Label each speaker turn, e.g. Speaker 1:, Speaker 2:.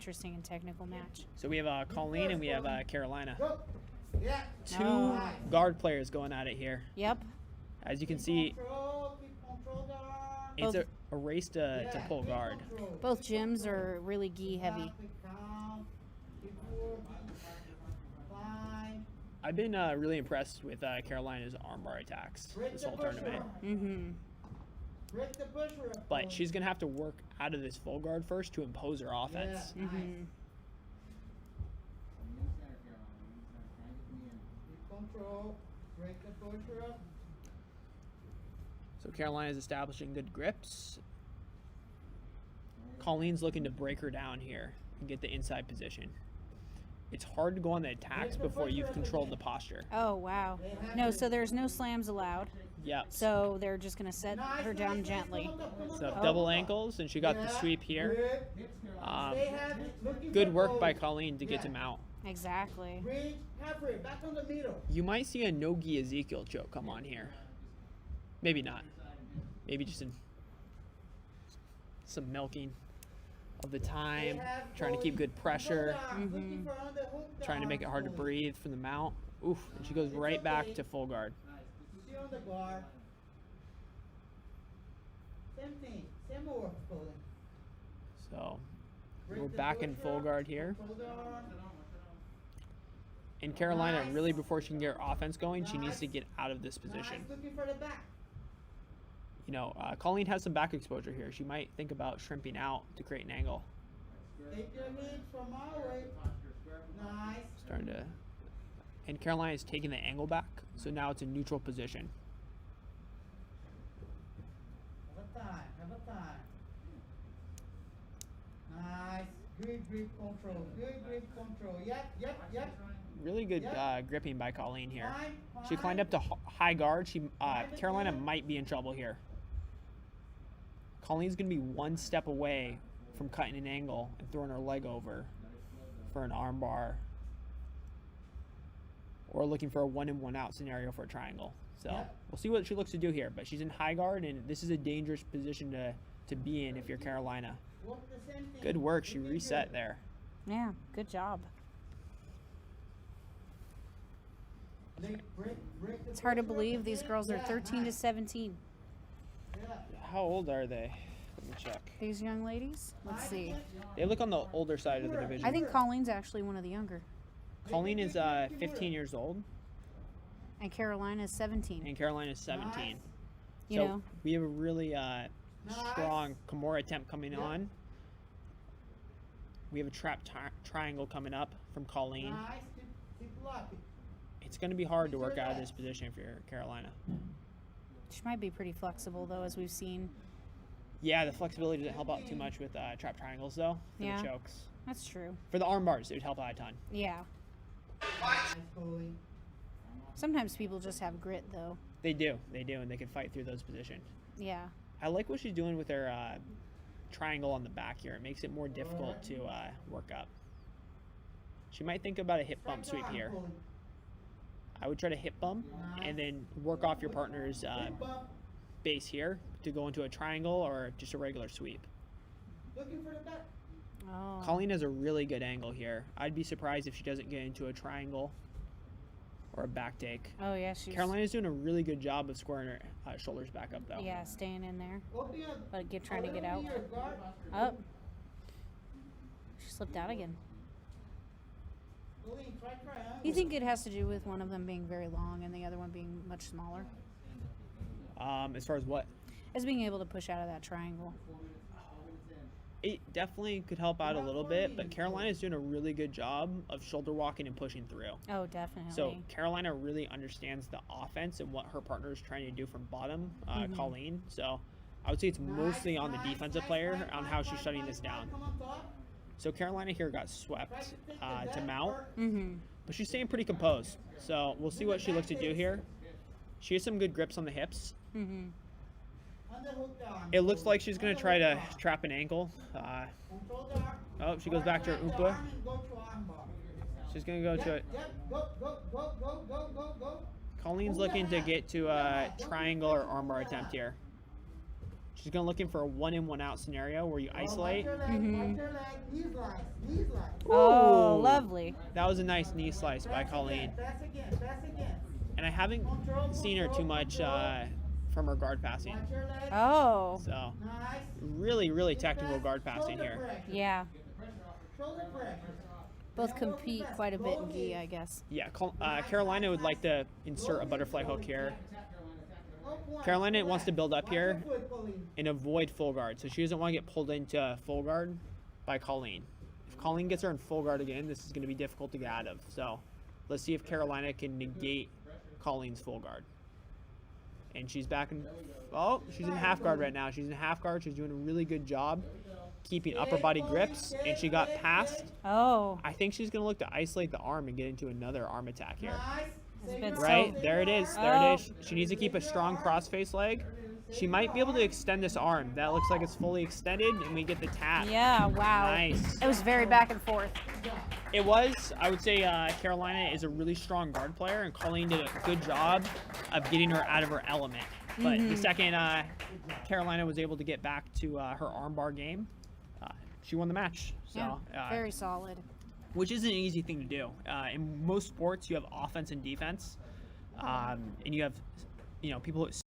Speaker 1: Interesting and technical match.
Speaker 2: So we have Colleen and we have Carolina.
Speaker 3: Go. Yeah.
Speaker 2: Two
Speaker 1: Oh.
Speaker 2: guard players going at it here.
Speaker 1: Yep.
Speaker 2: As you can see,
Speaker 3: Keep control the arm.
Speaker 2: it's
Speaker 1: Both-
Speaker 2: a race to pull guard.
Speaker 1: Both gyms are really gi heavy.
Speaker 2: I've been really impressed with Carolina's armbar attacks this whole tournament.
Speaker 1: Mm-hmm.
Speaker 3: Break the pusher up.
Speaker 2: But she's going to have to work out of this full guard first to impose her offense.
Speaker 3: Yeah, nice.
Speaker 1: Mm-hmm.
Speaker 3: Keep control. Break the pusher up.
Speaker 2: So Carolina's establishing good grips. Colleen's looking to break her down here and get the inside position. It's hard to go on the attacks before you've controlled the posture.
Speaker 1: Oh, wow. No, so there's no slams allowed.
Speaker 2: Yep.
Speaker 1: So they're just going to set her down gently.
Speaker 2: So double ankles, and she got the sweep here.
Speaker 3: Stay happy. Looking
Speaker 2: Good
Speaker 3: for
Speaker 2: work
Speaker 3: goals.
Speaker 2: by Colleen to get him out.
Speaker 1: Exactly.
Speaker 3: Reach halfway. Back on the middle.
Speaker 2: You might see a no-gi Ezekiel choke come on here. Maybe not. Maybe just some milking of the time, trying to keep good pressure, trying to make it hard to breathe from the mount. Oof, and she goes right back to full guard.
Speaker 3: See on the guard. Same thing. Same work, Colin.
Speaker 2: So
Speaker 3: Break
Speaker 2: we're
Speaker 3: the
Speaker 2: back in
Speaker 3: pusher
Speaker 2: full
Speaker 3: up,
Speaker 2: guard here.
Speaker 3: control the arm.
Speaker 2: And Carolina, really before she can get her offense going, she needs to get out of this position.
Speaker 3: Nice. Looking for the back.
Speaker 2: You know, Colleen has some back exposure here. She might think about shrimping out to create an angle.
Speaker 3: Take your hips from our way. Nice.
Speaker 2: Starting to, and Carolina is taking the angle back, so now it's a neutral position.
Speaker 3: Have a time. Have a time. Nice. Good grip control. Good grip control. Yep.
Speaker 2: Really good gripping by Colleen here.
Speaker 3: Fine,
Speaker 2: She
Speaker 3: fine.
Speaker 2: climbed up to high guard. Carolina might be in trouble here. Colleen's going to be one step away from cutting an angle and throwing her leg over for an arm bar, or looking for a one in one out scenario for a triangle. So
Speaker 3: Yeah.
Speaker 2: we'll see what she looks to do here. But she's in high guard, and this is a dangerous position to be in if you're Carolina.
Speaker 3: Work the same thing.
Speaker 2: Good work. She
Speaker 3: Looking
Speaker 2: reset
Speaker 3: good.
Speaker 2: there.
Speaker 1: Yeah, good job.
Speaker 3: Break the
Speaker 1: It's hard to
Speaker 3: pusher up
Speaker 1: believe these
Speaker 3: again.
Speaker 1: girls are
Speaker 3: Yeah,
Speaker 1: 13 to
Speaker 3: nice.
Speaker 1: 17.
Speaker 3: Yeah.
Speaker 2: How old are they? Let me check.
Speaker 1: These young ladies? Let's see.
Speaker 2: They look on the older side of the division.
Speaker 1: I think Colleen's actually one of the younger.
Speaker 2: Colleen is 15 years old,
Speaker 1: And Carolina's 17.
Speaker 2: and Carolina is 17.
Speaker 3: Nice.
Speaker 1: You
Speaker 2: So
Speaker 1: know?
Speaker 2: we have a really strong Kimura attempt coming on. We have a trap triangle coming up from Colleen.
Speaker 3: Nice. Keep locking.
Speaker 2: It's going to be hard to work out of this position if you're Carolina.
Speaker 1: She might be pretty flexible, though, as we've seen.
Speaker 2: Yeah, the flexibility doesn't help out too much with trap triangles, though, for
Speaker 1: Yeah.
Speaker 2: the chokes.
Speaker 1: That's true.
Speaker 2: For the arm bars, it would help out a ton.
Speaker 1: Yeah.
Speaker 3: Nice, Colleen.
Speaker 1: Sometimes people just have grit, though.
Speaker 2: They do, and they can fight through those positions.
Speaker 1: Yeah.
Speaker 2: I like what she's doing with her triangle on the back here. It makes it more difficult to work up. She might think about a hip bump sweep here. I would try to hip bump and then work off your partner's base here to go into a triangle or just a regular sweep.
Speaker 3: Looking for the back.
Speaker 1: Oh.
Speaker 2: Colleen has a really good angle here. I'd be surprised if she doesn't get into a triangle or a back take.
Speaker 1: Oh, yeah, she's...
Speaker 2: Carolina's doing a really good job of squaring her shoulders back up, though.
Speaker 1: Yeah, staying in there.
Speaker 3: Open up.
Speaker 1: But trying to get out.
Speaker 3: Your guard.
Speaker 1: Up. She slipped out again.
Speaker 3: Colleen, try triangle.
Speaker 1: You think it has to do with one of them being very long and the other one being much smaller?
Speaker 2: As far as what?
Speaker 1: As being able to push out of that triangle.
Speaker 2: It definitely could help out a little bit, but Carolina's doing a really good job of shoulder walking and pushing through.
Speaker 1: Oh, definitely.
Speaker 2: So Carolina really understands the offense and what her partner is trying to do from bottom, Colleen. So I would say it's mostly on the defensive player on how she's shutting this down.
Speaker 3: Come on top.
Speaker 2: So Carolina here got swept to mount,
Speaker 1: Mm-hmm.
Speaker 2: but she's staying pretty composed. So we'll see what she looks to do here. She has some good grips on the hips.
Speaker 1: Mm-hmm.
Speaker 3: Underhook the arm.
Speaker 2: It looks like she's going to try to trap an ankle.
Speaker 3: Control the arm.
Speaker 2: Oh, she goes back to her
Speaker 3: Arm
Speaker 2: Oompa.
Speaker 3: and go to arm bar.
Speaker 2: She's going to go to it.
Speaker 3: Yep. Go.
Speaker 2: Colleen's looking to get to a triangle or armbar attempt here. She's going to looking for a 1-in, 1-out scenario where you isolate.
Speaker 3: Watch your leg, watch your leg. Knee slice, knee slice.
Speaker 4: Oh,
Speaker 2: Ooh.
Speaker 4: lovely.
Speaker 2: That was a nice knee slice by Colleen.
Speaker 3: Pass again, pass again.
Speaker 2: And I haven't seen her too much from her guard passing.
Speaker 3: Watch your leg.
Speaker 4: Oh,
Speaker 2: So
Speaker 3: Nice.
Speaker 2: really, really technical guard passing
Speaker 3: Shoulder
Speaker 2: here.
Speaker 3: pressure.
Speaker 4: yeah.
Speaker 3: Shoulder pressure.
Speaker 1: Both
Speaker 3: Elbow to
Speaker 1: compete
Speaker 3: chest,
Speaker 1: quite a bit in
Speaker 3: both
Speaker 1: gi,
Speaker 3: knees.
Speaker 1: I guess.
Speaker 2: Yeah, Carolina would like to insert a butterfly hook here.
Speaker 3: Up one,
Speaker 2: Carolina wants to
Speaker 3: left.
Speaker 2: build up
Speaker 3: Watch
Speaker 2: here
Speaker 3: your foot, Colleen.
Speaker 2: and avoid full guard. So she doesn't want to get pulled into full guard by Colleen. If Colleen gets her in full guard again, this is going to be difficult to get out of. So let's see if Carolina can negate Colleen's full guard. And she's back in, oh, she's in half guard right now. She's in half guard. She's doing a really good job keeping upper body grips, and she got past.
Speaker 4: Oh,
Speaker 2: I think she's going to look to isolate the arm and get into another arm attack here.
Speaker 3: Nice.
Speaker 4: It's
Speaker 3: Save
Speaker 4: been
Speaker 3: your
Speaker 2: Right,
Speaker 3: arm, save
Speaker 2: there
Speaker 3: your
Speaker 2: it
Speaker 3: arm.
Speaker 2: is. There
Speaker 4: Oh.
Speaker 2: it is. She needs to keep a strong crossface leg. She might be able to extend this arm. That looks like it's fully extended, and we get the tap.
Speaker 4: yeah, wow.
Speaker 2: Nice.
Speaker 1: It was very back and forth.
Speaker 2: It was. I would say Carolina is a really strong guard player, and Colleen did a good job of getting her out of her element. But the second Carolina was able to get back to her armbar game, she won the match. So,
Speaker 1: Yeah, very solid.
Speaker 2: which isn't an easy thing to do. In most sports, you have offense and defense, and you have, people